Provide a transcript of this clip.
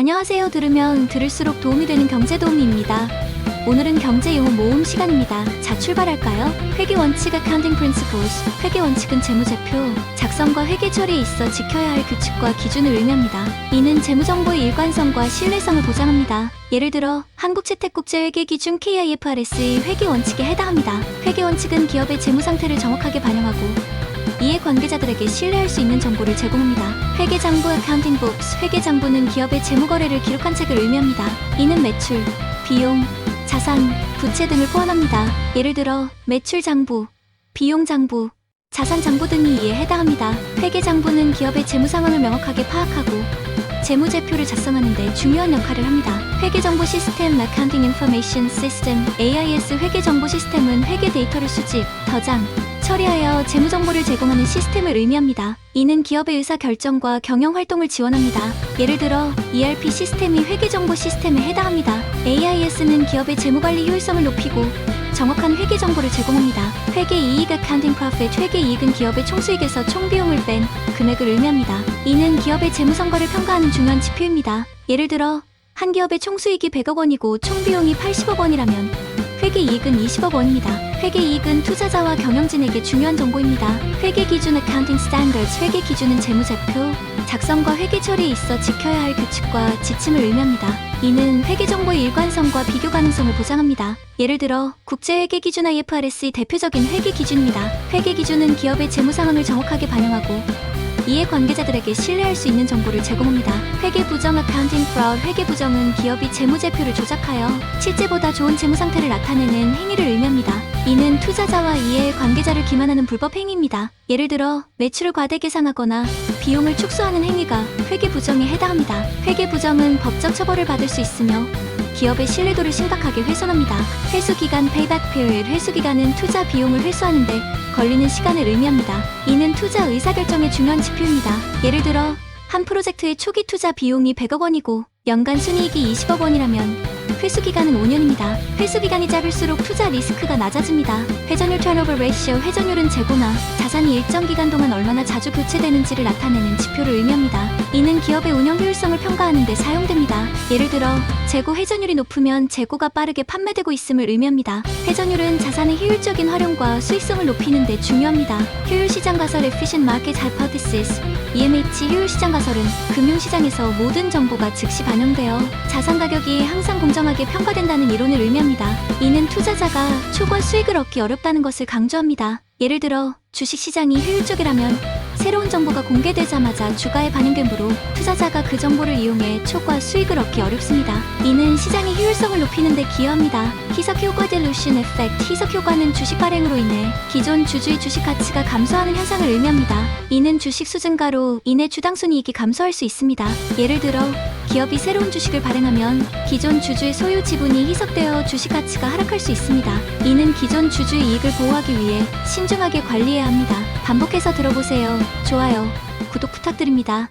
안녕하세요. 들으면 들을수록 도움이 되는 경제도우미입니다. 오늘은 경제용어 모음 시간입니다. 자, 출발할까요? 회계원칙 Accounting Principles. 회계원칙은 재무제표 작성과 회계 처리에 있어 지켜야 할 규칙과 기준을 의미합니다. 이는 재무정보의 일관성과 신뢰성을 보장합니다. 예를 들어 한국채택국제회계기준 KIFRS의 회계원칙에 해당합니다. 회계원칙은 기업의 재무상태를 정확하게 반영하고 이해관계자들에게 신뢰할 수 있는 정보를 제공합니다. 회계장부 Accounting Books. 회계장부는 기업의 재무거래를 기록한 책을 의미합니다. 이는 매출, 비용, 자산, 부채 등을 포함합니다. 예를 들어 매출장부, 비용장부, 자산장부 등이 이에 해당합니다. 회계장부는 기업의 재무상황을 명확하게 파악하고 재무제표를 작성하는 데 중요한 역할을 합니다. 회계정보 시스템 Accounting Information System AIS. 회계정보 시스템은 회계 데이터를 수집, 저장, 처리하여 재무정보를 제공하는 시스템을 의미합니다. 이는 기업의 의사결정과 경영활동을 지원합니다. 예를 들어 ERP 시스템이 회계정보 시스템에 해당합니다. AIS는 기업의 재무관리 효율성을 높이고 정확한 회계정보를 제공합니다. 회계이익 Accounting Profit. 회계이익은 기업의 총수익에서 총비용을 뺀 금액을 의미합니다. 이는 기업의 재무성과를 평가하는 중요한 지표입니다. 예를 들어 한 기업의 총수익이 100억 원이고 총비용이 80억 원이라면 회계이익은 20억 원입니다. 회계이익은 투자자와 경영진에게 중요한 정보입니다. 회계기준 Accounting Standards. 회계기준은 재무제표 작성과 회계 처리에 있어 지켜야 할 규칙과 지침을 의미합니다. 이는 회계정보의 일관성과 비교 가능성을 보장합니다. 예를 들어 국제회계기준 IFRS의 대표적인 회계기준입니다. 회계기준은 기업의 재무상황을 정확하게 반영하고 이해관계자들에게 신뢰할 수 있는 정보를 제공합니다. 회계부정 Accounting Fraud. 회계부정은 기업이 재무제표를 조작하여 실제보다 좋은 재무상태를 나타내는 행위를 의미합니다. 이는 투자자와 이해관계자를 기만하는 불법 행위입니다. 예를 들어 매출을 과대 계산하거나 비용을 축소하는 행위가 회계부정에 해당합니다. 회계부정은 법적 처벌을 받을 수 있으며 기업의 신뢰도를 심각하게 훼손합니다. 회수기간 Payback Period. 회수기간은 투자 비용을 회수하는 데 걸리는 시간을 의미합니다. 이는 투자 의사결정의 중요한 지표입니다. 예를 들어 한 프로젝트의 초기 투자 비용이 100억 원이고 연간 순이익이 20억 원이라면 회수기간은 5년입니다. 회수기간이 짧을수록 투자 리스크가 낮아집니다. 회전율 Turnover Ratio. 회전율은 재고나 자산이 일정 기간 동안 얼마나 자주 교체되는지를 나타내는 지표를 의미합니다. 이는 기업의 운영 효율성을 평가하는 데 사용됩니다. 예를 들어 재고 회전율이 높으면 재고가 빠르게 판매되고 있음을 의미합니다. 회전율은 자산의 효율적인 활용과 수익성을 높이는 데 중요합니다. 효율시장 가설 Efficient Market Hypothesis EMH. 효율시장 가설은 금융시장에서 모든 정보가 즉시 반영되어 자산 가격이 항상 공정하게 평가된다는 이론을 의미합니다. 이는 투자자가 초과 수익을 얻기 어렵다는 것을 강조합니다. 예를 들어 주식시장이 효율적이라면 새로운 정보가 공개되자마자 주가에 반영되므로 투자자가 그 정보를 이용해 초과 수익을 얻기 어렵습니다. 이는 시장의 효율성을 높이는 데 기여합니다. 희석효과 Dilution Effect. 희석효과는 주식 발행으로 인해 기존 주주의 주식 가치가 감소하는 현상을 의미합니다. 이는 주식 수증가로 인해 주당순이익이 감소할 수 있습니다. 예를 들어 기업이 새로운 주식을 발행하면 기존 주주의 소유 지분이 희석되어 주식 가치가 하락할 수 있습니다. 이는 기존 주주의 이익을 보호하기 위해 신중하게 관리해야 합니다. 반복해서 들어보세요. 좋아요, 구독 부탁드립니다.